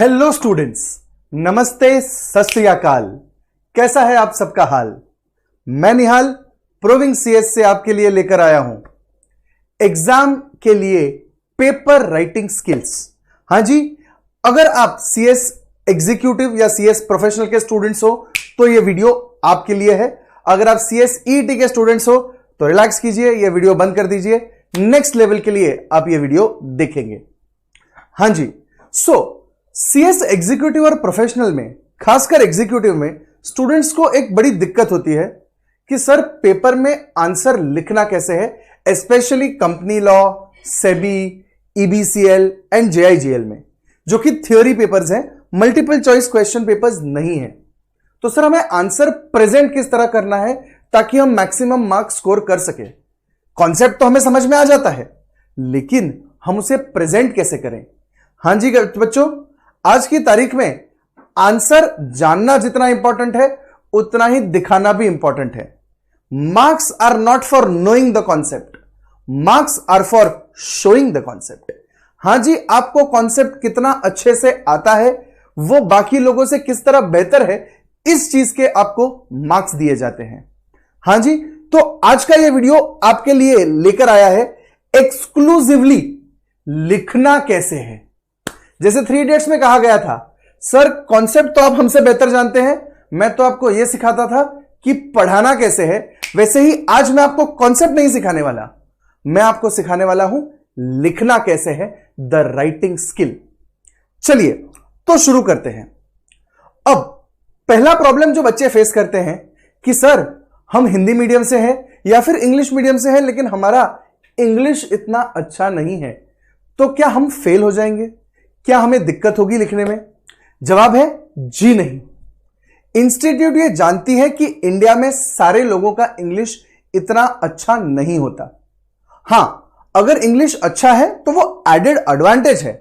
Hello students, नमस्ते, सत श्री अकाल। कैसा है आप सबका हाल? मैं निहाल प्रोविंग सीएस से आपके लिए लेकर आया हूं एग्जाम के लिए पेपर राइटिंग स्किल्स। हां जी, अगर आप सीएस एग्जीक्यूटिव या सीएस प्रोफेशनल के स्टूडेंट्स हो तो यह वीडियो आपके लिए है। अगर आप सीएस ईटी के स्टूडेंट्स हो तो रिलैक्स कीजिए, यह वीडियो बंद कर दीजिए। नेक्स्ट लेवल के लिए आप यह वीडियो देखेंगे। हां जी, सीएस एग्जीक्यूटिव और प्रोफेशनल में, खासकर एग्जीक्यूटिव में, स्टूडेंट्स को एक बड़ी दिक्कत होती है कि सर पेपर में आंसर लिखना कैसे है, specially company law, SEBI, EBCL and JIGL में, जो कि थ्योरी पेपर्स हैं, मल्टीपल चॉइस क्वेश्चन पेपर्स नहीं है। तो सर हमें आंसर प्रेजेंट किस तरह करना है ताकि हम मैक्सिमम मार्क्स स्कोर कर सके। कॉन्सेप्ट तो हमें समझ में आ जाता है, लेकिन हम उसे प्रेजेंट कैसे करें। हां जी बच्चों, आज की तारीख में आंसर जानना जितना इंपॉर्टेंट है उतना ही दिखाना भी इंपॉर्टेंट है। Marks are not for knowing the concept, marks are for showing the concept. हां जी, आपको कॉन्सेप्ट कितना अच्छे से आता है, वो बाकी लोगों से किस तरह बेहतर है, इस चीज के आपको मार्क्स दिए जाते हैं। हां जी, तो आज का यह वीडियो आपके लिए लेकर आया है एक्सक्लूसिवली लिखना कैसे है। जैसे 3 इडियट्स में कहा गया था, सर कॉन्सेप्ट तो आप हमसे बेहतर जानते हैं, मैं तो आपको यह सिखाता था कि पढ़ाना कैसे है। वैसे ही आज मैं आपको कॉन्सेप्ट नहीं सिखाने वाला, मैं आपको सिखाने वाला हूं लिखना कैसे है, द राइटिंग स्किल। चलिए तो शुरू करते हैं। अब पहला प्रॉब्लम जो बच्चे फेस करते हैं कि सर हम हिंदी मीडियम से हैं या फिर इंग्लिश मीडियम से हैं, लेकिन हमारा इंग्लिश इतना अच्छा नहीं है, तो क्या हम फेल हो जाएंगे, क्या हमें दिक्कत होगी लिखने में? जवाब है जी नहीं। इंस्टीट्यूट ये जानती है कि इंडिया में सारे लोगों का इंग्लिश इतना अच्छा नहीं होता। हां, अगर इंग्लिश अच्छा है तो वो एडेड एडवांटेज है,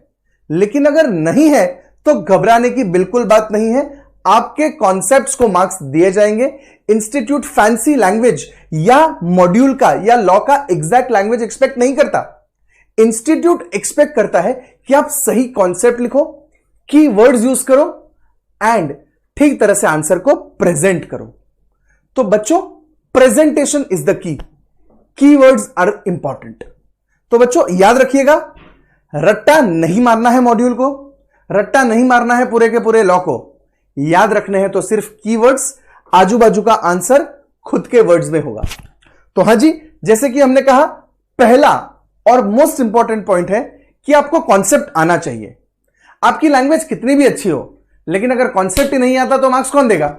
लेकिन अगर नहीं है तो घबराने की बिल्कुल बात नहीं है। आपके कॉन्सेप्ट्स को मार्क्स दिए जाएंगे। इंस्टीट्यूट फैंसी लैंग्वेज या मॉड्यूल का या लॉ का एग्जैक्ट लैंग्वेज एक्सपेक्ट नहीं करता। इंस्टीट्यूट एक्सपेक्ट करता है कि आप सही कॉन्सेप्ट लिखो, की वर्ड्स यूज करो एंड ठीक तरह से आंसर को प्रेजेंट करो। तो बच्चों, presentation is the key words are important. तो बच्चों याद रखिएगा, रट्टा नहीं मारना है मॉड्यूल को, रट्टा नहीं मारना है पूरे के पूरे लॉ को। याद रखने हैं तो सिर्फ कीवर्ड्स, आजू बाजू का आंसर खुद के वर्ड्स में होगा। तो हां जी, जैसे कि हमने कहा, पहला और मोस्ट इंपॉर्टेंट पॉइंट है कि आपको कॉन्सेप्ट आना चाहिए। आपकी लैंग्वेज कितनी भी अच्छी हो, लेकिन अगर कॉन्सेप्ट ही नहीं आता तो मार्क्स कौन देगा?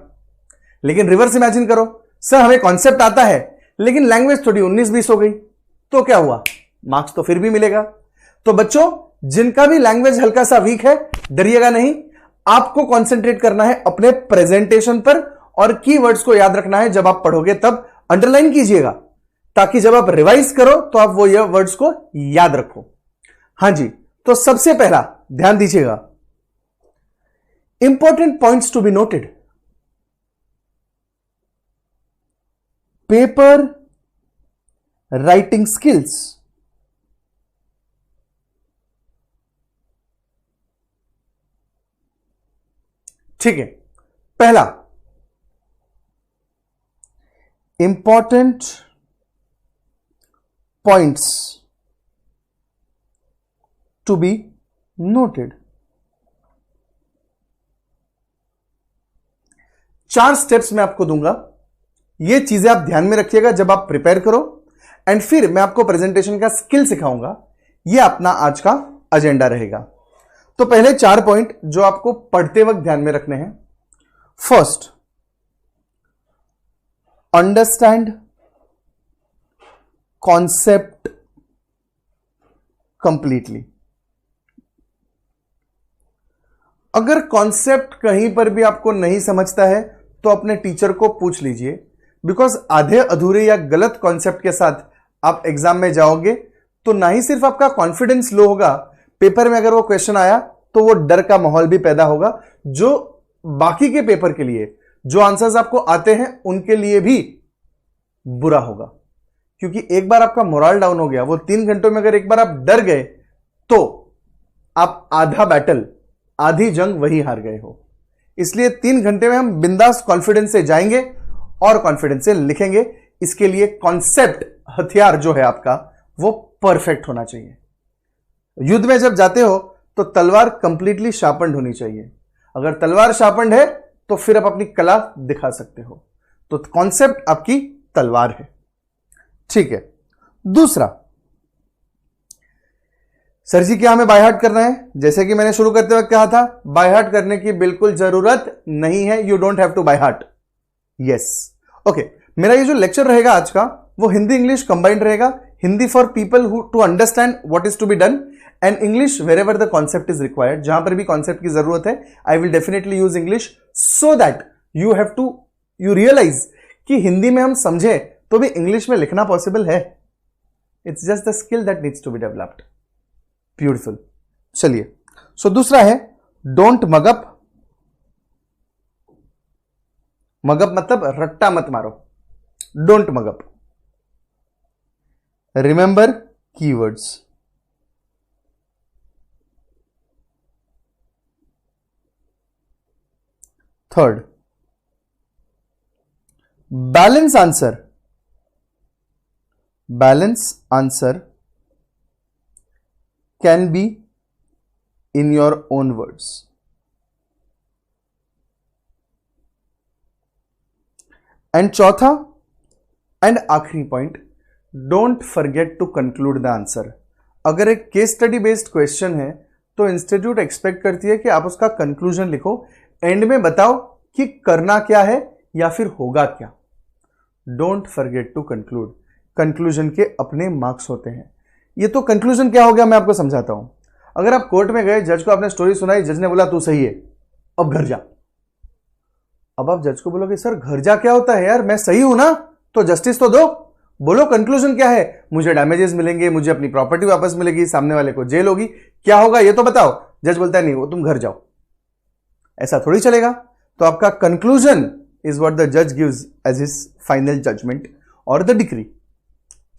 लेकिन रिवर्स इमेजिन करो, सर हमें कॉन्सेप्ट आता है लेकिन लैंग्वेज थोड़ी 19-20 हो गई, तो क्या हुआ? मार्क्स तो फिर भी मिलेगा। तो बच्चों, जिनका भी लैंग्वेज हल्का सा वीक है, डरिएगा नहीं, आपको कॉन्सेंट्रेट करना है अपने प्रेजेंटेशन पर और कीवर्ड्स को याद रखना है। जब आप पढ़ोगे तब अंडरलाइन कीजिएगा, ताकि जब आप रिवाइज करो तो आप वो ये वर्ड्स को याद रखो। हां जी, तो सबसे पहला ध्यान दीजिएगा, important points to be noted. Paper writing skills. ठीक है, पहला important points to be noted. 4 steps मैं आपको दूंगा, ये चीजें आप ध्यान में रखिएगा जब आप प्रिपेयर करो, एंड फिर मैं आपको प्रेजेंटेशन का स्किल सिखाऊंगा। ये अपना आज का एजेंडा रहेगा। तो पहले 4 पॉइंट जो आपको पढ़ते वक्त ध्यान में रखने हैं। First, understand concept completely. अगर कॉन्सेप्ट कहीं पर भी आपको नहीं समझता है तो अपने टीचर को पूछ लीजिए, बिकॉज आधे अधूरे या गलत कॉन्सेप्ट के साथ आप एग्जाम में जाओगे तो ना ही सिर्फ आपका कॉन्फिडेंस लो होगा, पेपर में अगर वो क्वेश्चन आया तो वो डर का माहौल भी पैदा होगा, जो बाकी के पेपर के लिए, जो आंसर्स आपको आते हैं उनके लिए भी बुरा होगा। क्योंकि एक बार आपका मोरल डाउन हो गया, वो 3 घंटों में अगर एक बार आप डर गए तो आप आधा बैटल आधी जंग वही हार गए हो। इसलिए 3 घंटे में हम बिंदास कॉन्फिडेंस से जाएंगे और कॉन्फिडेंस से लिखेंगे। इसके लिए कॉन्सेप्ट हथियार जो है आपका वो परफेक्ट होना चाहिए। युद्ध में जब जाते हो तो तलवार कंप्लीटली शार्पन्ड होनी चाहिए। अगर तलवार शार्पन्ड है तो फिर आप अपनी कला दिखा सकते हो। तो कॉन्सेप्ट आपकी तलवार है, ठीक है। दूसरा, सर जी क्या हमें बाय हार्ट करना है? जैसे कि मैंने शुरू करते वक्त कहा था, बाय हार्ट करने की बिल्कुल जरूरत नहीं है। You don't have to by heart. Yes, okay. मेरा ये जो लेक्चर रहेगा आज का वो हिंदी इंग्लिश कंबाइंड रहेगा। Hindi for people who to understand what is to be done, and English wherever the concept is required. जहां पर भी कॉन्सेप्ट की जरूरत है I will definitely use English, so that you realise कि हिंदी में हम समझे तो भी इंग्लिश में लिखना पॉसिबल है। It's just the skill that needs to be developed. Beautiful. चलिए, सो दूसरा है डोंट मगअप। मगअप मतलब रट्टा मत मारो। Don't mug up. Remember keywords. Third, balance answer. Balance answer can be in your own words. And चौथा and आखिरी point, don't forget to conclude the answer. अगर एक केस स्टडी बेस्ड क्वेश्चन है तो इंस्टीट्यूट एक्सपेक्ट करती है कि आप उसका कंक्लूजन लिखो, एंड में बताओ कि करना क्या है या फिर होगा क्या। Don't forget to conclude. Conclusion के अपने मार्क्स होते हैं। ये तो कंक्लूजन क्या हो गया मैं आपको समझाता हूं। अगर आप कोर्ट में गए, जज को आपने स्टोरी सुनाई, जज ने बोला तू सही है, अब घर जा। अब आप जज को बोलोगे सर घर जा क्या होता है यार, मैं सही हूं ना, तो जस्टिस तो दो। बोलो कंक्लूजन क्या है, मुझे डैमेजेस मिलेंगे, मुझे अपनी प्रॉपर्टी वापस मिलेगी, सामने वाले को जेल होगी, क्या होगा ये तो बताओ। जज बोलता है नहीं, वो तुम घर जाओ। ऐसा थोड़ी चलेगा। तो आपका कंक्लूजन इज व्हाट द जज gives as his final judgement और द डिक्री,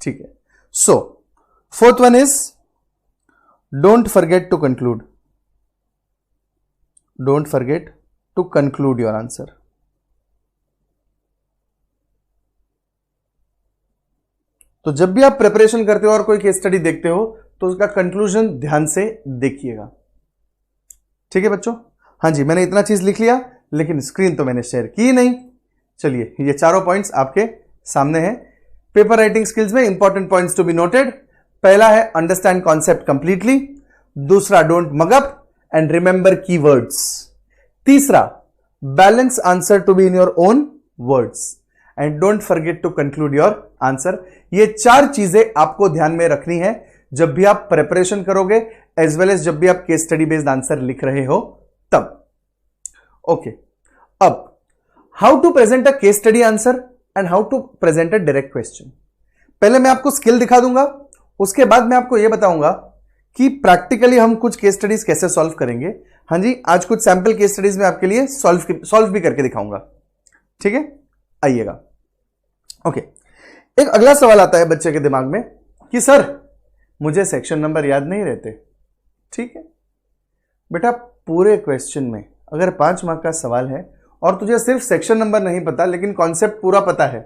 ठीक है। So fourth one is don't forget to conclude. Don't forget to conclude your answer. तो जब भी आप प्रिपरेशन करते हो और कोई केस स्टडी देखते हो तो उसका कंक्लूजन ध्यान से देखिएगा, ठीक है बच्चों। हाँ जी, मैंने इतना चीज लिख लिया लेकिन स्क्रीन तो मैंने शेयर की नहीं। चलिए, ये चारों पॉइंट्स आपके सामने हैं। पेपर राइटिंग स्किल्स में important points to be noted. पहला है अंडरस्टैंड कॉन्सेप्ट कंप्लीटली। दूसरा don't mug up and remember keywords. तीसरा balance answer to be in your own words and don't forget to conclude your answer. ये 4 चीजें आपको ध्यान में रखनी है जब भी आप प्रिपरेशन करोगे, एज वेल एज जब भी आप केस स्टडी बेस्ड आंसर लिख रहे हो तब। ओके, अब how to present a case study answer and how to present a direct question. पहले मैं आपको स्किल दिखा दूंगा, उसके बाद मैं आपको यह बताऊंगा कि प्रैक्टिकली हम कुछ केस स्टडीज कैसे सॉल्व करेंगे। हाँ जी, आज कुछ सैंपल केस स्टडीज में आपके लिए सॉल्व भी करके दिखाऊंगा, ठीक है। आइएगा। ओके, एक अगला सवाल आता है बच्चे के दिमाग में कि सर मुझे सेक्शन नंबर याद नहीं रहते। ठीक है बेटा, पूरे क्वेश्चन में अगर 5 मार्क का सवाल है और तुझे सिर्फ सेक्शन नंबर नहीं पता लेकिन कॉन्सेप्ट पूरा पता है,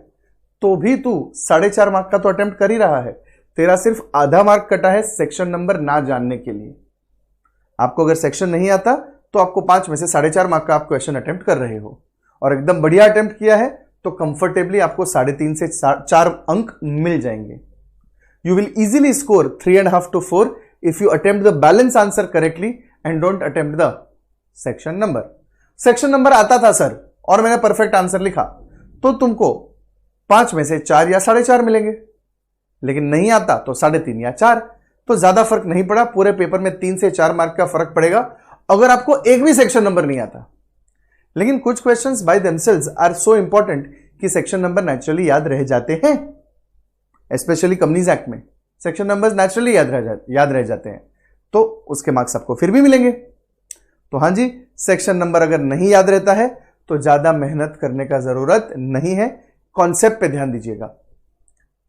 तो भी तू 4.5 मार्क का तो अटेम्प्ट कर ही रहा है। तेरा सिर्फ आधा मार्क कटा है सेक्शन नंबर ना जानने के लिए। आपको अगर सेक्शन नहीं आता तो आपको 5 में से 4.5 मार्क का आप क्वेश्चन अटेम्प्ट कर रहे हो, और एकदम बढ़िया अटेम्प्ट किया है तो कंफर्टेबली आपको 3.5 से 4 अंक मिल जाएंगे। You will easily score 3.5 to 4 if you attempt the balance answer correctly and don't attempt the section number. Section number आता था सर और मैंने परफेक्ट आंसर लिखा तो तुमको 5 में से 4 या 4.5 मिलेंगे, लेकिन नहीं आता तो 3.5 या 4, तो ज्यादा फर्क नहीं पड़ा। पूरे पेपर में 3 से 4 मार्क का फर्क पड़ेगा अगर आपको एक भी सेक्शन नंबर नहीं आता। लेकिन कुछ questions by themselves are so important कि सेक्शन नंबर नेचुरली याद रह जाते हैं। स्पेशली कंपनीज एक्ट में सेक्शन नंबर्स नेचुरली याद रह जाते हैं, तो उसके मार्क्स आपको फिर भी मिलेंगे। तो हाँ जी, सेक्शन नंबर अगर नहीं याद रहता है तो ज्यादा मेहनत करने का जरूरत नहीं है, कॉन्सेप्ट पे ध्यान दीजिएगा,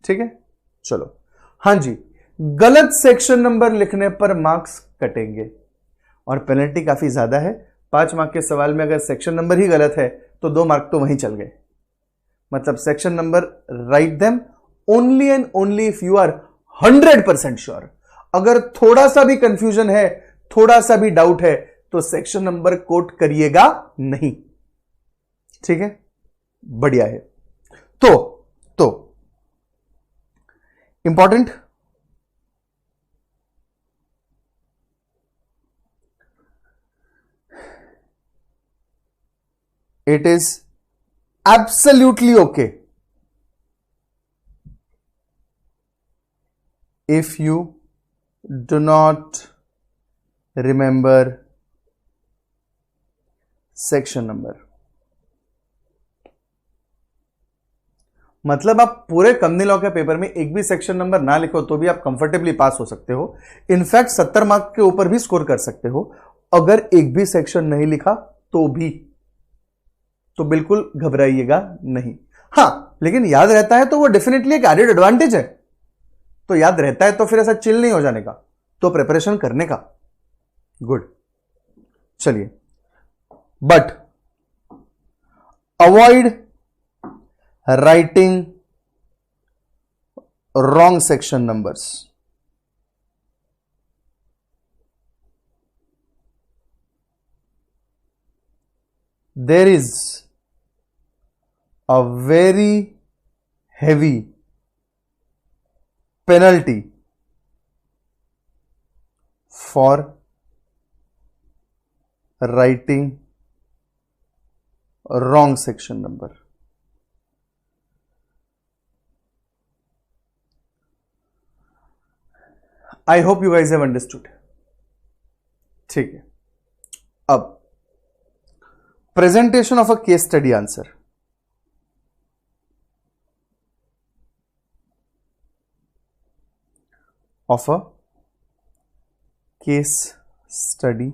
ठीक है। चलो, हाँ जी, गलत सेक्शन नंबर लिखने पर मार्क्स कटेंगे और पेनल्टी काफी ज्यादा है। 5 मार्क के सवाल में अगर सेक्शन नंबर ही गलत है तो 2 मार्क तो वहीं चल गए। मतलब section number write them only and only if you are 100% sure. अगर थोड़ा सा भी कंफ्यूजन है, थोड़ा सा भी डाउट है, तो सेक्शन नंबर कोट करिएगा नहीं। ठीक है, बढ़िया है। तो important, it is absolutely okay if you do not remember section number। मतलब आप पूरे कंपनी लॉ के पेपर में एक भी सेक्शन नंबर ना लिखो तो भी आप कंफर्टेबली पास हो सकते हो। इनफैक्ट 70 मार्क के ऊपर भी स्कोर कर सकते हो। अगर एक भी सेक्शन नहीं लिखा तो भी, तो बिल्कुल घबराइएगा नहीं। हां, लेकिन याद रहता है तो वो डेफिनेटली एक एडेड एडवांटेज है। तो याद रहता है तो फिर ऐसा चिल नहीं हो जाने का, तो प्रिपरेशन करने का। गुड, चलिए। But avoid writing wrong section numbers. There is a very heavy penalty for writing wrong section number। I hope you guys have understood। ठीक है, अब presentation of a case study answer। of a case study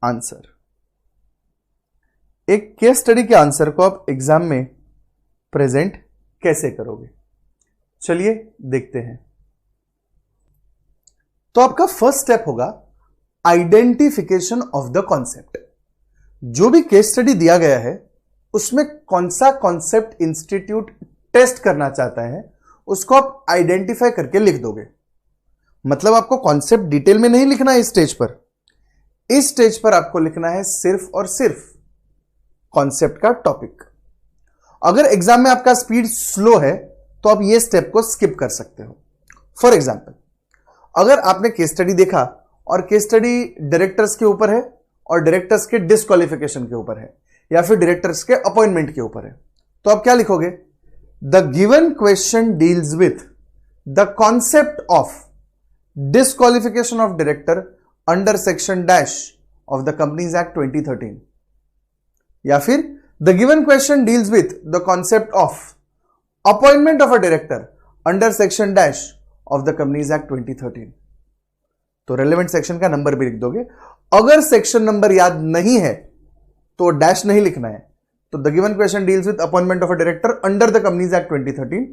answer. एक case study के answer को आप exam में present कैसे करोगे, चलिए देखते हैं। तो आपका फर्स्ट स्टेप होगा आइडेंटिफिकेशन ऑफ द कॉन्सेप्ट। जो भी केस स्टडी दिया गया है उसमें कौन सा कॉन्सेप्ट इंस्टीट्यूट टेस्ट करना चाहता है उसको आप आइडेंटिफाई करके लिख दोगे। मतलब आपको कॉन्सेप्ट डिटेल में नहीं लिखना है इस स्टेज पर। इस स्टेज पर आपको लिखना है सिर्फ और सिर्फ कॉन्सेप्ट का टॉपिक। अगर एग्जाम में आपका स्पीड स्लो है तो आप ये स्टेप को स्किप कर सकते हो। फॉर एग्जाम्पल, अगर आपने केस स्टडी देखा और केस स्टडी डायरेक्टर्स के ऊपर है और डायरेक्टर्स के डिस्क्वालिफिकेशन के ऊपर है या फिर डायरेक्टर्स के अपॉइंटमेंट के ऊपर है, तो आप क्या लिखोगे? The given question deals with the concept of disqualification of director under section dash of the Companies Act 2013। या फिर the given question deals with the concept of appointment of a director under section dash of the Companies Act 2013। तो relevant section का number भी लिख दोगे। अगर section number याद नहीं है तो डैश नहीं लिखना है। तो the given question deals with appointment of a director under the companies act 2013,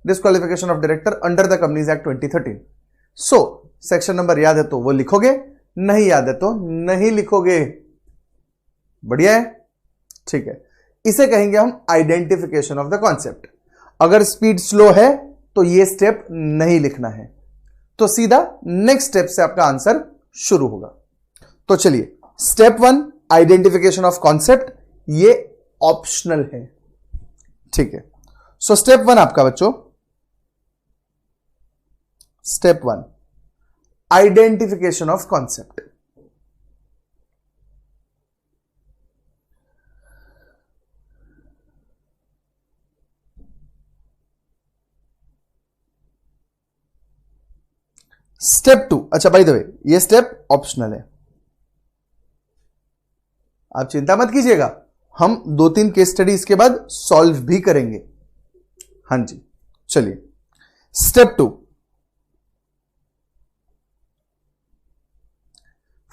disqualification of director under the companies act 2013। So section number याद है तो वो लिखोगे, नहीं याद है तो नहीं लिखोगे। बढ़िया है, ठीक है। इसे कहेंगे हम आइडेंटिफिकेशन ऑफ द कॉन्सेप्ट। अगर स्पीड स्लो है तो ये स्टेप नहीं लिखना है, तो सीधा नेक्स्ट स्टेप से आपका आंसर शुरू होगा। तो चलिए, स्टेप 1 आइडेंटिफिकेशन ऑफ कॉन्सेप्ट, ये ऑप्शनल है, ठीक है। सो स्टेप 1 आपका बच्चों, step 1 identification of concept. Step 2, अच्छा बाय द वे ये स्टेप ऑप्शनल है, आप चिंता मत कीजिएगा, हम 2-3 केस स्टडी इसके बाद सॉल्व भी करेंगे। हां जी, चलिए स्टेप 2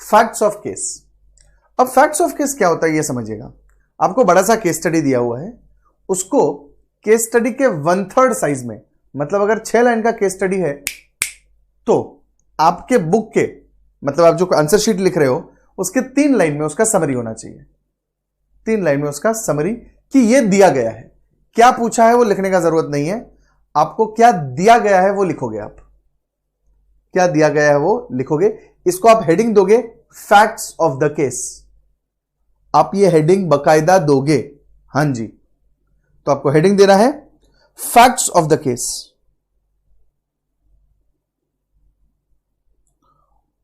फैक्ट्स ऑफ केस। अब फैक्ट्स ऑफ केस क्या होता है ये समझिएगा। आपको बड़ा सा केस स्टडी दिया हुआ है, उसको केस स्टडी के 1/3 साइज में, मतलब अगर 6 लाइन का केस स्टडी है तो आपके बुक के, मतलब आप जो आंसर शीट लिख रहे हो उसके 3 लाइन में उसका समरी होना चाहिए। 3 लाइन में उसका समरी कि ये दिया गया है। क्या पूछा है वो लिखने का जरूरत नहीं है, आपको क्या दिया गया है वो लिखोगे। आप क्या दिया गया है वो लिखोगे। इसको आप हेडिंग दोगे फैक्ट्स ऑफ द केस। आप ये हेडिंग बकायदा दोगे, हां जी। तो आपको हेडिंग देना है फैक्ट्स ऑफ द केस,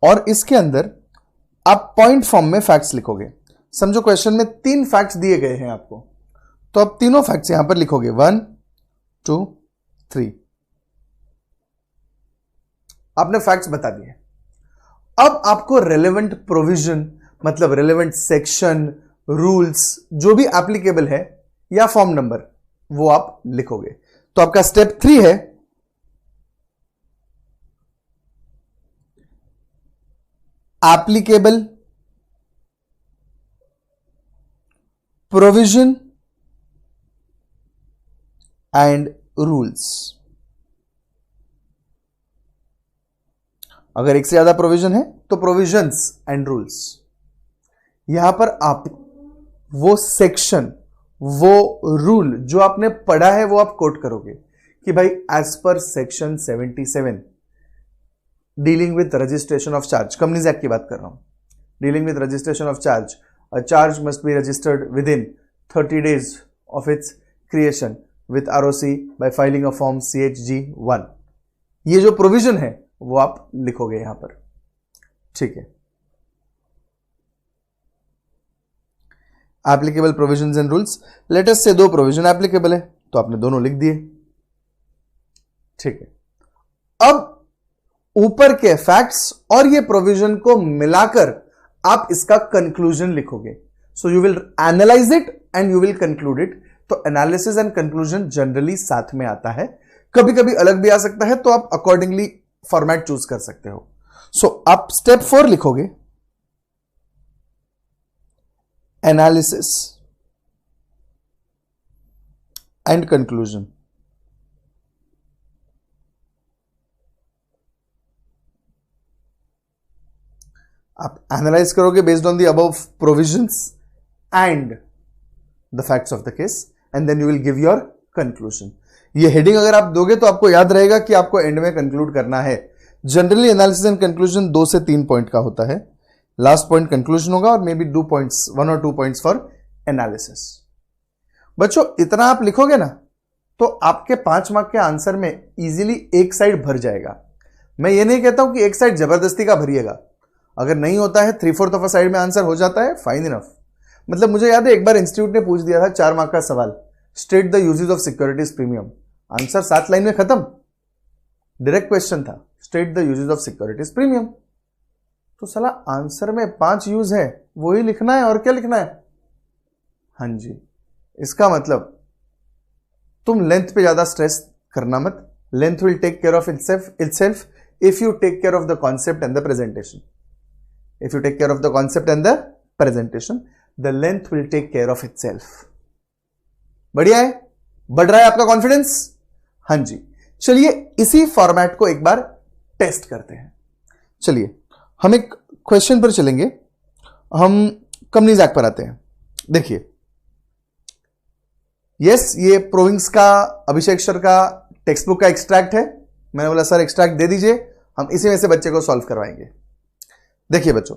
और इसके अंदर आप पॉइंट फॉर्म में फैक्ट्स लिखोगे। समझो क्वेश्चन में 3 फैक्ट्स दिए गए हैं आपको, तो आप तीनों फैक्ट्स यहां पर लिखोगे 1 2 3। आपने फैक्ट्स बता दिए। अब आपको रेलेवेंट प्रोविजन मतलब रेलेवेंट सेक्शन, रूल्स जो भी एप्लीकेबल है या फॉर्म नंबर वो आप लिखोगे। तो आपका स्टेप 3 है एप्लीकेबल प्रोविजन एंड रूल्स। अगर एक से ज्यादा प्रोविजन है तो प्रोविजंस एंड रूल्स। यहां पर आप वो सेक्शन, वो रूल जो आपने पढ़ा है वो आप कोट करोगे कि भाई as per section 77 dealing with registration of charge, companies act की बात कर रहा हूं, dealing with registration of charge, a charge must be registered within 30 days of its creation with ROC by filing a form CHG1। ये जो provision है वो आप लिखोगे यहां पर, ठीक है। Applicable provisions and rules, latest से 2 प्रोविजन एप्लीकेबल है तो आपने दोनों लिख दिए, ठीक है। अब ऊपर के फैक्ट्स और ये प्रोविजन को मिलाकर आप इसका कंक्लूजन लिखोगे। So you will analyse it and you will conclude it. तो एनालिसिस एंड कंक्लूजन जनरली साथ में आता है, कभी कभी अलग भी आ सकता है, तो आप अकॉर्डिंगली फॉर्मेट चूज कर सकते हो। सो आप स्टेप 4 लिखोगे एनालिसिस एंड कंक्लूजन। आप एनालाइज करोगे based on the above provisions and the facts of the case and then you will give your conclusion. ये हेडिंग अगर आप दोगे तो आपको याद रहेगा कि आपको एंड में कंक्लूड करना है। जनरली एनालिसिस एंड कंक्लूजन 2 से 3 पॉइंट का होता है। लास्ट पॉइंट कंक्लूजन होगा और मे बी 2 पॉइंट्स, 1 और 2 पॉइंट्स फॉर एनालिसिस। बच्चों इतना आप लिखोगे ना तो आपके 5 मार्क के आंसर में इजीली एक साइड भर जाएगा। मैं ये नहीं कहता हूं कि एक साइड जबरदस्ती का भरिएगा, अगर नहीं होता है 3/4 ऑफ अ साइड में आंसर हो जाता है, फाइन इनफ। मतलब मुझे याद है एक बार इंस्टीट्यूट ने पूछ दिया था 4 मार्क का सवाल, state the uses of securities premium. Answer 7 line में खत्म, डायरेक्ट क्वेश्चन था, state the uses of securities premium. तो साला आंसर में 5 यूज है, वही लिखना है और क्या लिखना है। हां जी, इसका मतलब तुम लेंथ पे ज्यादा स्ट्रेस करना मत। Length will take care of itself if you take care of the concept and the presentation. If you take care of the concept and the presentation, the length will take care of itself. बढ़िया है, बढ़ रहा है आपका confidence. हां जी, चलिए इसी format को एक बार टेस्ट करते हैं। चलिए हम एक क्वेश्चन पर चलेंगे, हम कंपनीज एक्ट पर आते हैं। देखिए यस, ये प्रोविंग्स का अभिषेक सर का टेक्स्ट बुक का एक्सट्रैक्ट है। मैंने बोला सर एक्सट्रैक्ट दे दीजिए, हम इसी में से बच्चे को सॉल्व करवाएंगे। देखिए बच्चों,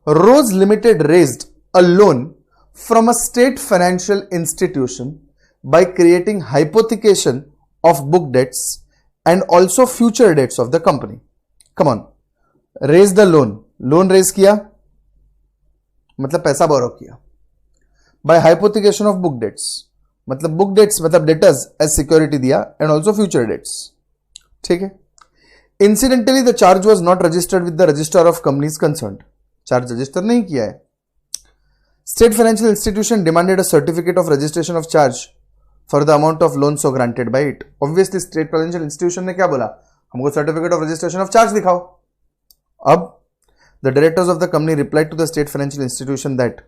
Rose Limited raised a loan from a state financial institution by creating hypothecation of book debts and also future debts of the company. Come on, raise the loan. Loan raise किया मतलब पैसा बोरो किया। By hypothecation of book debts मतलब book debts मतलब debtors as security दिया and also future debts. ठीक है। Incidentally the charge was not registered with the register of companies concerned. Charge register नहीं किया है। State financial institution demanded a certificate of registration of charge for the amount of loan so granted by it. Obviously state financial institution ने क्या बोला, हमको certificate of registration of charge दिखाओ। अब the directors of the company replied to the state financial institution that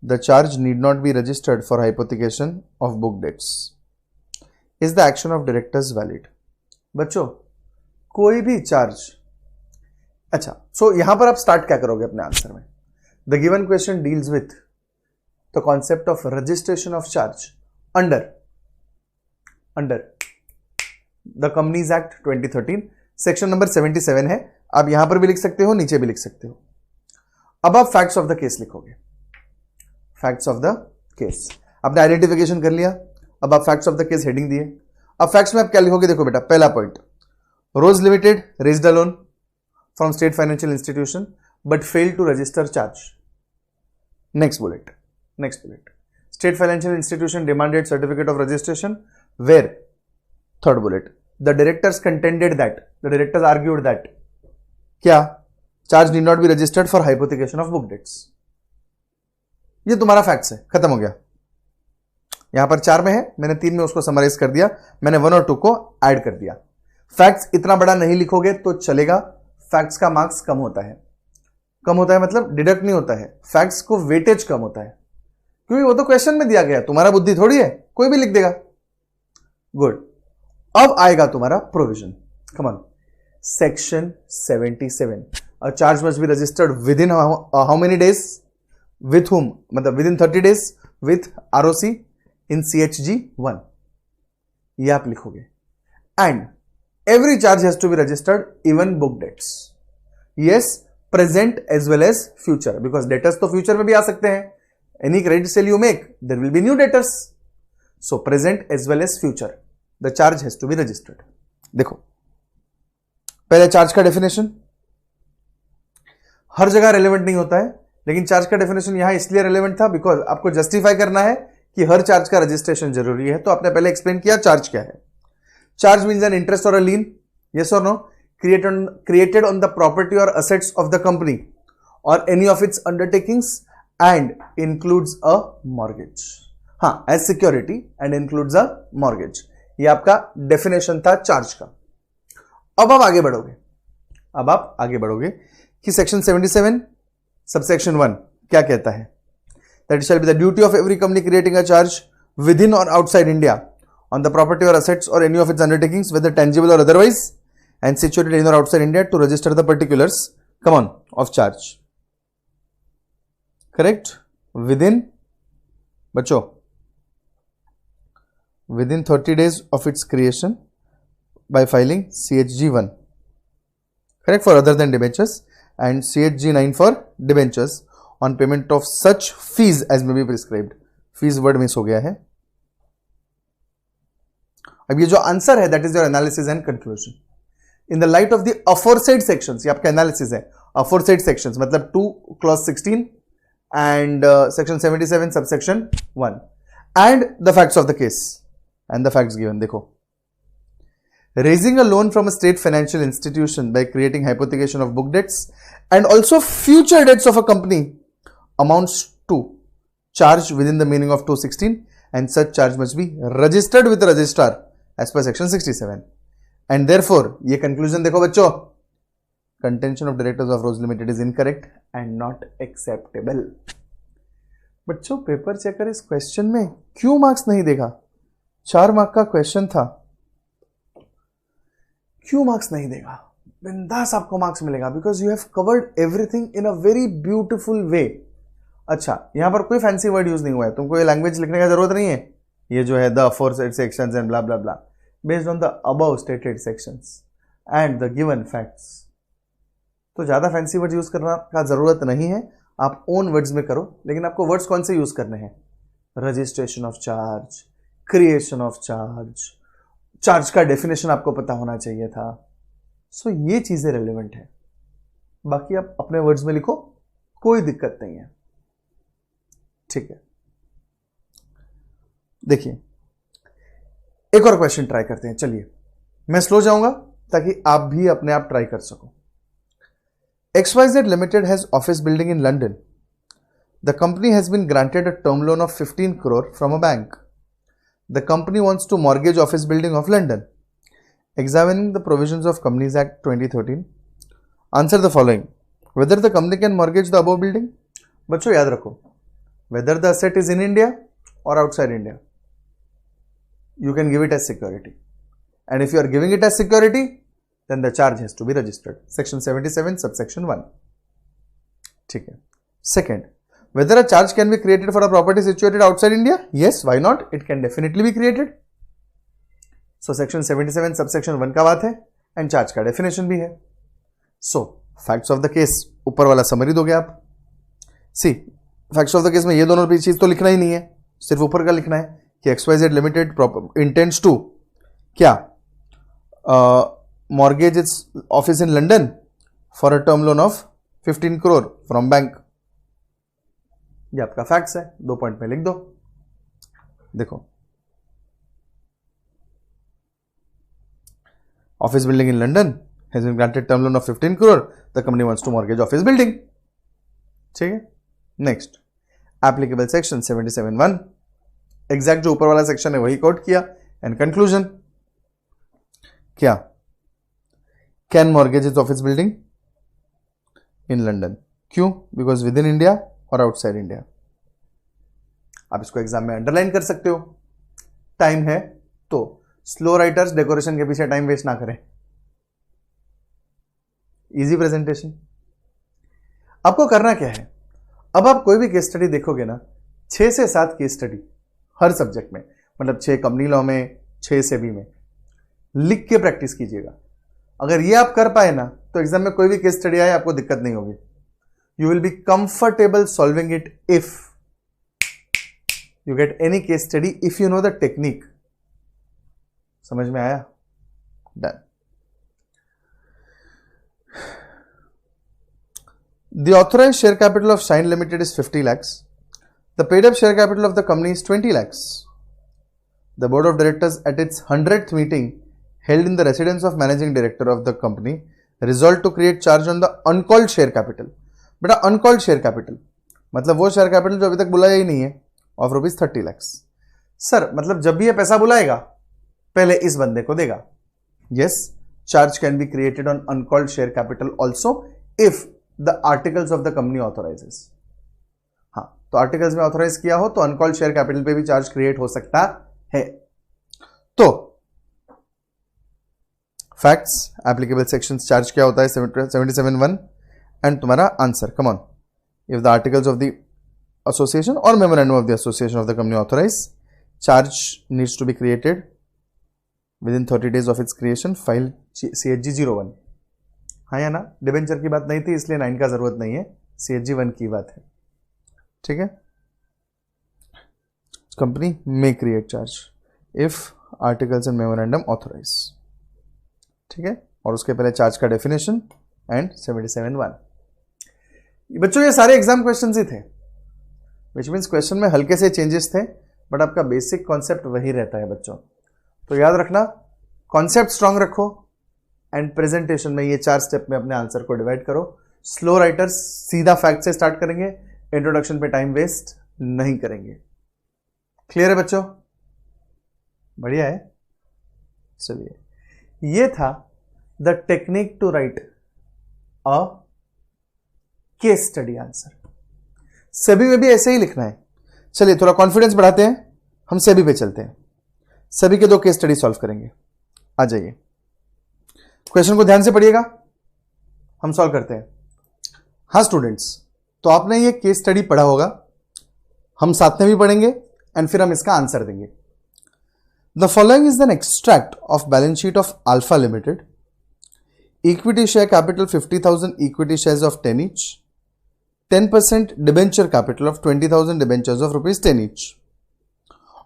the charge need not be registered for hypothecation of book debts. Is the action of directors valid? बच्चों कोई भी charge अच्छा, सो यहां पर आप start क्या करोगे अपने आंसर में? The given question deals with the concept of registration of charge under the companies act 2013, section number 77 है। आप यहां पर भी लिख सकते हो, नीचे भी लिख सकते हो। अब आप फैक्ट्स ऑफ द केस लिखोगे। फैक्ट्स ऑफ द केस आपने आइडेंटिफिकेशन कर लिया। अब आप facts of the case heading दिए। अब फैक्ट्स में आप क्या लिखोगे? देखो बेटा, पहला point, Rose Limited raised a loan from state financial institution but failed to register charge. Next bullet, state financial institution demanded certificate of registration where, third bullet, the directors contended that, the directors argued that क्या, charge need not be registered for hypothecation of book debts. ये तुम्हारा facts है, खत्म हो गया। यहां पर 4 में है, मैंने 3 में उसको समराइज कर दिया, मैंने 1 और 2 को ऐड कर दिया। फैक्ट्स इतना बड़ा नहीं लिखोगे तो चलेगा, फैक्ट्स का मार्क्स कम होता है। कम होता है मतलब डिडक्ट नहीं होता है, फैक्ट्स को वेटेज कम होता है, क्योंकि वो तो क्वेश्चन में दिया गया, तुम्हारा बुद्धि थोड़ी है, कोई भी लिख देगा। गुड। अब आएगा तुम्हारा provision, come on, section 77, a charge must be registered within how many days, with whom, मतलब within 30 days with ROC in CHG1, ये आप लिखोगे। And every charge has to be registered even book debts, yes, present as well as future, because debtors तो future में भी आ सकते हैं। Any credit sale you make, there will be new debtors, so present as well as future the charge has to be registered. देखो, पहले charge का definition हर जगह रेलेवेंट नहीं होता है, लेकिन चार्ज का डेफिनेशन यहां इसलिए रेलेवेंट था बिकॉज आपको जस्टिफाई करना है कि हर चार्ज का रजिस्ट्रेशन जरूरी है। तो आपने पहले एक्सप्लेन किया चार्ज क्या है। चार्ज मीन्स एन इंटरेस्ट और अ लीन, यस और no, created on the property or assets of the company or any of its undertakings and includes a mortgage. हाँ, as security and includes a mortgage. ये आपका definition था charge का। अब आप आगे बढ़ोगे कि सेक्शन 77 सबसेक्शन 1 क्या कहता है? That shall be the duty of every company creating a charge within or outside India on the property or assets or any of its undertakings, whether tangible or otherwise, and situated in or outside India, to register the particulars, come on, of charge. Correct? Within, बच्चों, within 30 days of its creation by filing CHG1. Correct? For other than debentures, and CHG9 for debentures on payment of such fees as may be prescribed. Fees word miss हो गया है। अब ये जो answer है, that is your analysis and conclusion. In the light of the aforesaid sections, ये आपका analysis है, aforesaid sections मतलब 2 clause 16 and section 77 subsection 1 and the facts of the case and the facts given. देखो, raising a loan from a state financial institution by creating hypothecation of book debts and also future debts of a company amounts to charge within the meaning of 216 and such charge must be registered with the registrar as per section 67. And therefore ये conclusion देखो बच्चों, contention of directors of rose limited is incorrect and not acceptable. बच्चों, paper checker इस question में क्यों marks नहीं देगा? 4 mark का क्वेश्चन था, क्यों मार्क्स नहीं देगा? बिंदास आपको मार्क्स मिलेगा, because you have covered everything in a very beautiful way. अच्छा, यहां पर कोई फैंसी वर्ड यूज नहीं हुआ है, तुमको ये लैंग्वेज लिखने का जरूरत नहीं है। ये जो है the aforesaid sections and blah blah blah, based on the above stated sections and the given facts. तो ज्यादा फैंसी वर्ड यूज करना का जरूरत नहीं है, आप ओन वर्ड्स में करो। लेकिन आपको वर्ड्स कौन से यूज करने हैं? Registration of charge, creation of charge, charge का डेफिनेशन आपको पता होना चाहिए था। सो ये चीजें रेलेवेंट है, बाकी आप अपने वर्ड्स में लिखो, कोई दिक्कत नहीं है। ठीक है, देखिए एक और क्वेश्चन ट्राई करते हैं। चलिए, मैं स्लो जाऊंगा ताकि आप भी अपने आप ट्राई कर सको। XYZ Limited has office building in London. The company has been granted a term loan of 15 crore from a bank. The company wants to mortgage office building of London. Examining the provisions of Companies Act 2013, answer the following. Whether the company can mortgage the above building? बच्चों याद रखो, whether the asset is in India or outside India, you can give it as security, and if you are giving it as security, then the charge has to be registered. Section 77 subsection 1. ठीक है. Second, whether a charge can be created for a property situated outside India? Yes, why not? It can definitely be created. So section 77 subsection 1 का बात है and charge का definition भी है. So facts of the case, ऊपर वाला summary दोगे आप. See, facts of the case में ये दोनों चीज तो लिखना ही नहीं है, सिर्फ ऊपर का लिखना है कि XYZ Limited intends to क्या mortgage its office in London for a term loan of 15 crore from bank. ये आपका फैक्ट्स है, 2 पॉइंट में लिख दो. देखो, office building in London has been granted term loan of 15 crore. The company wants to mortgage office building. ठीक है. Next, applicable section 77(1). Exact जो ऊपर वाला सेक्शन है वही कोट किया. एंड कंक्लूजन क्या? Can mortgage is office building in London. क्यों? बिकॉज विद इन इंडिया और आउटसाइड इंडिया. आप इसको एग्जाम में अंडरलाइन कर सकते हो. टाइम है तो स्लो राइटर्स डेकोरेशन के पीछे टाइम वेस्ट ना करें. Easy presentation. आपको करना क्या है, अब आप कोई भी केस स्टडी देखोगे ना, 6 से 7 केस स्टडी हर सब्जेक्ट में, मतलब 6 कंपनी लॉ में, 6 सेबी में, लिख के प्रैक्टिस कीजिएगा. अगर ये आप कर पाए ना तो एग्जाम में कोई भी केस स्टडी आए आपको दिक्कत नहीं होगी. You will be comfortable solving it if you get any case study, if you know the technique. समझ में आया? Done. The authorized share capital of Shine Limited is 50 lakhs. The paid up share capital of the company is 20 lakhs. The board of directors at its 100th meeting held in the residence of managing director of the company resolved to create charge on the uncalled share capital. बेटा uncalled share capital मतलब वो share capital जो अभी तक बुलाया ही नहीं है, of rupees 30 lakhs. Sir मतलब जब भी ये पैसा बुलाएगा पहले इस बंदे को देगा. Yes, charge can be created on uncalled share capital also if the articles of the company authorizes. हाँ, तो आर्टिकल्स में ऑथोराइज किया हो तो अनकॉल्ड शेयर कैपिटल पे भी चार्ज क्रिएट हो सकता है. तो फैक्ट्स, एप्लीकेबल सेक्शंस, चार्ज क्या होता है 77(1) एंड तुम्हारा answer. Come on. If the articles of the association और memorandum of the association of the company authorise, charge needs to be created within 30 days of its creation. File CHG 01. हाँ या ना? Debenture की बात नहीं थी इसलिए 9 का जरूरत नहीं है, CHG 1 की बात है. ठीक है. Company may create charge if articles and memorandum authorise. ठीक है. और उसके पहले चार्ज का डेफिनेशन एंड 77(1). बच्चों ये सारे एग्जाम क्वेश्चन ही थे, विच मीन्स क्वेश्चन में हल्के से चेंजेस थे, बट आपका बेसिक कॉन्सेप्ट वही रहता है बच्चों. तो याद रखना, कॉन्सेप्ट स्ट्रांग रखो एंड प्रेजेंटेशन में ये 4 स्टेप में अपने आंसर को डिवाइड करो. स्लो राइटर्स सीधा फैक्ट से स्टार्ट करेंगे, इंट्रोडक्शन पे टाइम वेस्ट नहीं करेंगे. क्लियर है बच्चों? बढ़िया है. चलिए, ये था the technique to write a case study answer. सभी में भी ऐसे ही लिखना है. चलिए थोड़ा कॉन्फिडेंस बढ़ाते हैं, हम सभी पे चलते हैं. सभी के 2 केस स्टडी सॉल्व करेंगे. आ जाइए, क्वेश्चन को ध्यान से पढ़िएगा, हम सॉल्व करते हैं. हाँ स्टूडेंट्स, तो आपने ये केस स्टडी पढ़ा होगा, हम साथ में भी पढ़ेंगे एंड फिर हम इसका आंसर देंगे. The following is an extract of balance sheet of alpha limited. Equity share capital 50,000 equity shares of 10 each. 10% debenture capital of 20,000 debentures of ₹10 each.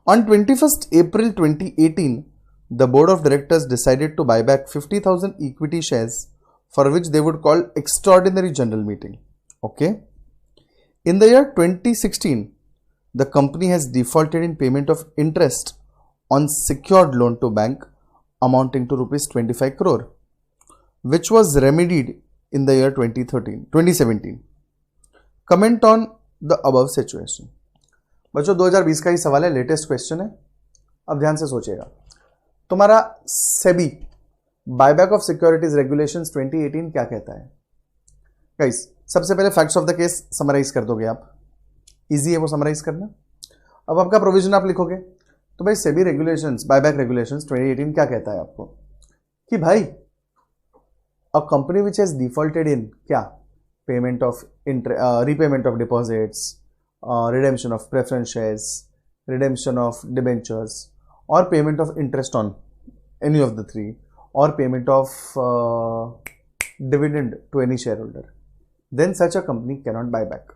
On 21st April 2018, the board of directors decided to buy back 50,000 equity shares for which they would call extraordinary general meeting. Okay. In the year 2016, the company has defaulted in payment of interest on secured loan to bank amounting to ₹25 crore, which was remedied in the year 2017. Comment on the above situation. बच्चों 2020 का ही सवाल है, latest question है. अब ध्यान से सोचिएगा. तुम्हारा SEBI buyback of securities regulations 2018 क्या कहता है? गाइस, सबसे पहले facts of the case summarise कर दोगे आप. इजी है वो समराइज करना. अब आपका प्रोविजन आप लिखोगे तो भाई सेबी रेगुलेशंस, बायबैक रेगुलेशंस 2018 क्या कहता है आपको कि भाई a company which has defaulted in क्या, payment of repayment of deposits, redemption of preference shares, redemption of debentures, और payment of interest on any of the three, or payment of dividend to any shareholder, then such a company cannot buy back.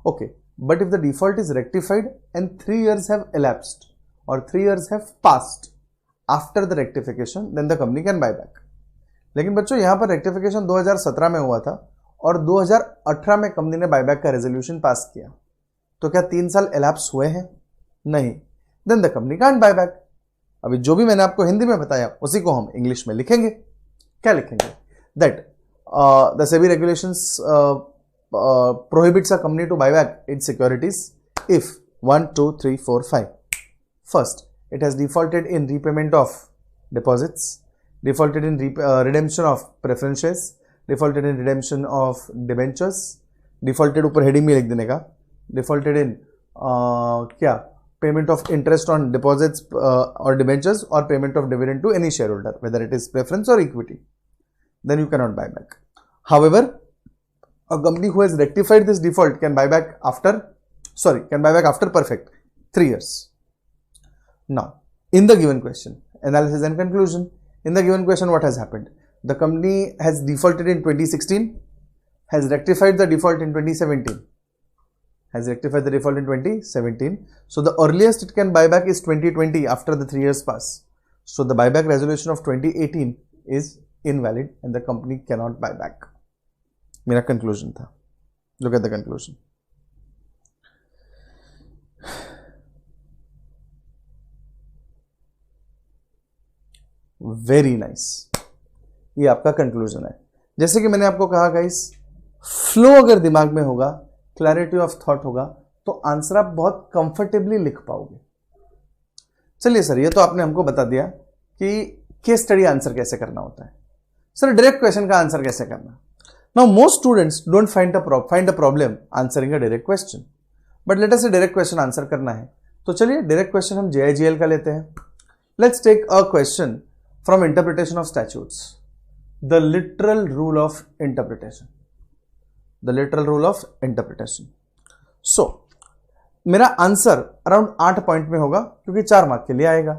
Okay, but if the default is rectified and 3 years have elapsed or 3 years have passed after the rectification, then the company can buy back. लेकिन बच्चों यहाँ पर rectification 2017 में हुआ था और 2018 में company ने बायबैक का रेजोल्यूशन पास किया, तो क्या 3 साल elapse हुए हैं? नहीं, then the company can't buy back. अभी जो भी मैंने आपको हिंदी में बताया उसी को हम इंग्लिश में लिखेंगे. क्या लिखेंगे? That the SEBI regulations prohibits a company to buy back its securities if 1, 2, 3, 4, 5. First, it has defaulted in repayment of deposits, defaulted in redemption of preference shares, defaulted in redemption of debentures, defaulted ऊपर heading में लिख देने का, defaulted in क्या, payment of interest on deposits or debentures, or payment of dividend to any shareholder, whether it is preference or equity, then you cannot buy back. However, a company who has rectified this default can buy back after perfect 3 years. Now, in the given question, analysis and conclusion. In the given question, what has happened? The company has defaulted in 2016, has rectified the default in 2017. So the earliest it can buy back is 2020 after the 3 years pass. So the buyback resolution of 2018 is invalid and the company cannot buy back. मेरा conclusion था. Look at the conclusion. Very nice. ये आपका conclusion है. जैसे कि मैंने आपको कहा गाइस, फ्लो अगर दिमाग में होगा, क्लैरिटी ऑफ थॉट होगा, तो आंसर आप बहुत कंफर्टेबली लिख पाओगे. चलिए सर, ये तो आपने हमको बता दिया कि केस स्टडी आंसर कैसे करना होता है. सर, डायरेक्ट क्वेश्चन का आंसर कैसे करना? Now most students don't find a problem answering a direct question, but let us से डायरेक्ट क्वेश्चन आंसर करना है. तो चलिए डायरेक्ट क्वेश्चन हम JIGL का लेते हैं. Let's take a question from interpretation of statutes, the literal rule of interpretation. The literal rule of interpretation. So, मेरा आंसर अराउंड 8 पॉइंट में होगा क्योंकि 4 मार्क के लिए आएगा.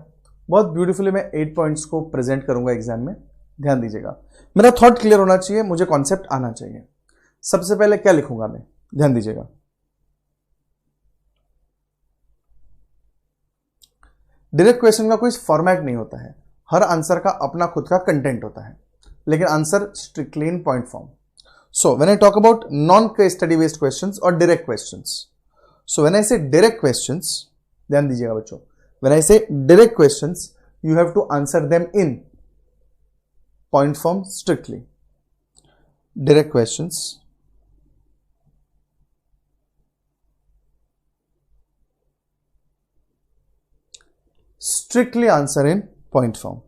बहुत ब्यूटीफुली मैं 8 पॉइंट्स को प्रेजेंट करूंगा एग्जाम में. ध्यान दीजिएगा, मेरा थॉट क्लियर होना चाहिए, मुझे कॉन्सेप्ट आना चाहिए. सबसे पहले क्या लिखूंगा मैं? ध्यान दीजिएगा, डायरेक्ट क्वेश्चन का कोई फॉर्मेट नहीं होता है. हर आंसर का अपना खुद का कंटेंट होता है, लेकिन answer strictly in point form. So when I talk about non-case study based questions or direct questions, so when I say direct questions, ध्यान दीजिएगा बच्चों, when I say direct questions, you have to answer them in point form strictly. Direct questions strictly answer in point form.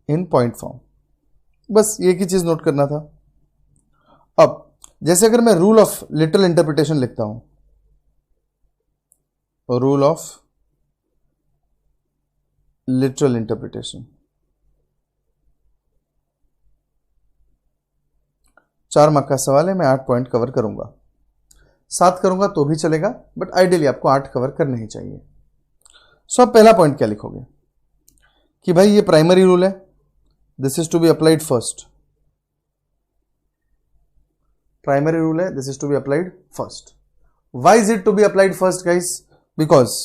In point form. बस एक ही चीज note करना था. अब जैसे अगर मैं रूल ऑफ लिटरल इंटरप्रिटेशन लिखता हूं, rule of literal interpretation, 4 mark का सवाल है, मैं 8 पॉइंट कवर करूंगा. 7 करूंगा तो भी चलेगा, बट आइडियली आपको 8 कवर करने ही चाहिए. सो अब पहला पॉइंट क्या लिखोगे कि भाई ये प्राइमरी रूल है, this is to be applied first. Primary rule है, this is to be applied first. Why is it to be applied first, guys? Because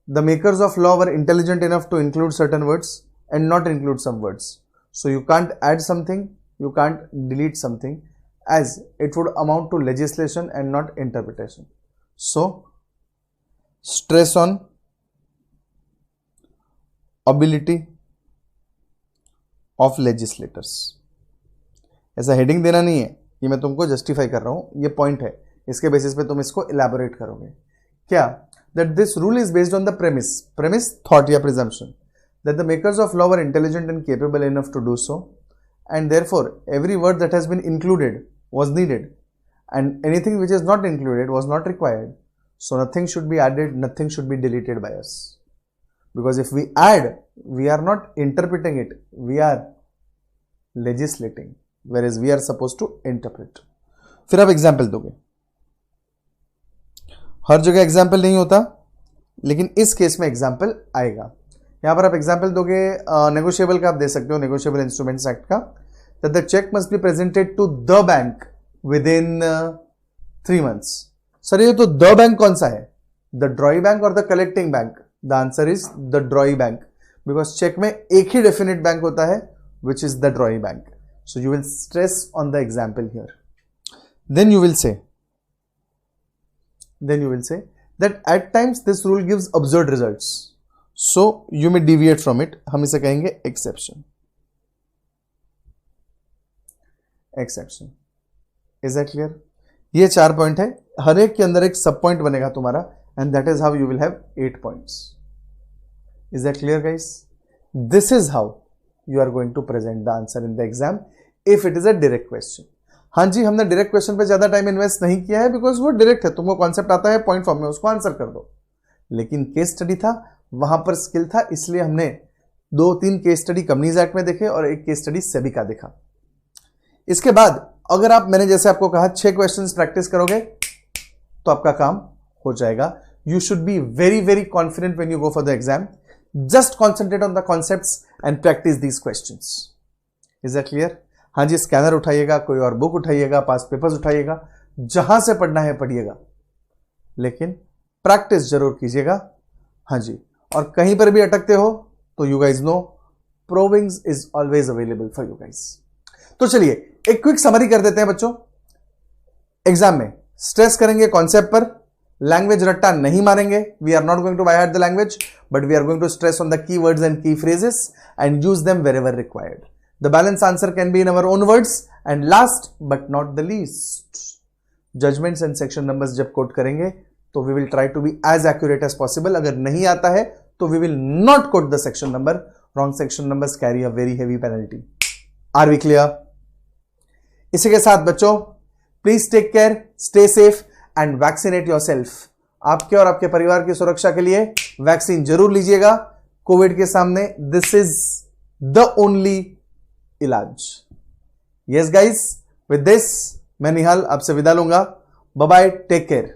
the makers of law were intelligent enough to include certain words and not include some words. So you can't add something, you can't delete something, as it would amount to legislation and not interpretation. So stress on ability of legislators. ऐसा heading देना नहीं है, ये मैं तुमको justify कर रहा हूं, ये पॉइंट है, इसके बेसिस पे तुम इसको इलैबोरेट करोगे. क्या? That this rule is based on the premise thought या presumption that the makers of law were intelligent and capable enough to do so, and therefore every word that has been included was needed and anything which is not included was not required. So nothing should be added, nothing should be deleted by us. Because if we add, we are not interpreting it, we are legislating, whereas we are supposed to interpret. फिर आप example दोगे. हर जगह example नहीं होता, लेकिन इस case में example आएगा. यहां पर आप एग्जाम्पल दोगे नेगोशिएबल का, आप दे सकते हो नेगोशिएबल इंस्ट्रूमेंट्स एक्ट का, that the check must be presented to the bank within 3 months. Sir ये तो the bank कौन सा है? The drawee bank or the collecting bank? The answer is the drawee bank, because check में एक ही definite bank होता है, which is the drawee bank. So you will stress on the example here. Then you will say that at times this rule gives absurd results. So you may deviate from it. हम इसे कहेंगे exception. Exception. Is that clear? ये 4 point है, हर एक के अंदर एक सब पॉइंट बनेगा तुम्हारा, and that is how you will have 8 points. Is that clear guys? This is how you are going to present the answer in the exam if it is a direct question. हाँ जी, हमने direct question पे ज्यादा time invest नहीं किया है, because वो direct है, तुमको कॉन्सेप्ट आता है पॉइंट फॉर्म में, उसको आंसर कर दो. लेकिन केस स्टडी था, वहां पर स्किल था, इसलिए हमने 2-3 केस स्टडी कंपनीज एक्ट में देखे और एक केस स्टडी सेबी का देखा. इसके बाद अगर आप, मैंने जैसे आपको कहा, 6 क्वेश्चंस प्रैक्टिस करोगे तो आपका काम हो जाएगा. You should be very very confident when you go for the exam. Just concentrate on the concepts and practice these questions. Is that clear? हाँ जी, स्कैनर उठाइएगा, कोई और बुक उठाइएगा, पास पेपर्स उठाइएगा, जहां से पढ़ना है पढ़िएगा, लेकिन प्रैक्टिस जरूर कीजिएगा. हाँ जी, और कहीं पर भी अटकते हो तो you guys know provings is always available for you guys. तो चलिए एक क्विक समरी कर देते हैं बच्चों. एग्जाम में स्ट्रेस करेंगे कॉन्सेप्ट पर, लैंग्वेज रट्टा नहीं मारेंगे. We are not going to by heart the language, but we are going to stress on the key words and key phrases and use them wherever required. The balance answer can be in our own words. And last but not the least, judgements and section numbers जब quote करेंगे तो we will try to be as accurate as possible. अगर नहीं आता है तो we will not quote the section number. Wrong section numbers carry a very heavy penalty. Are we clear? इसी के साथ बच्चों, please take care, stay safe and vaccinate yourself. आपके और आपके परिवार की सुरक्षा के लिए वैक्सीन जरूर लीजिएगा. कोविड के सामने दिस इज द ओनली इलाज. यस गाइस, विद दिस मैं निहाल आपसे विदा लूंगा. Bye bye, take care.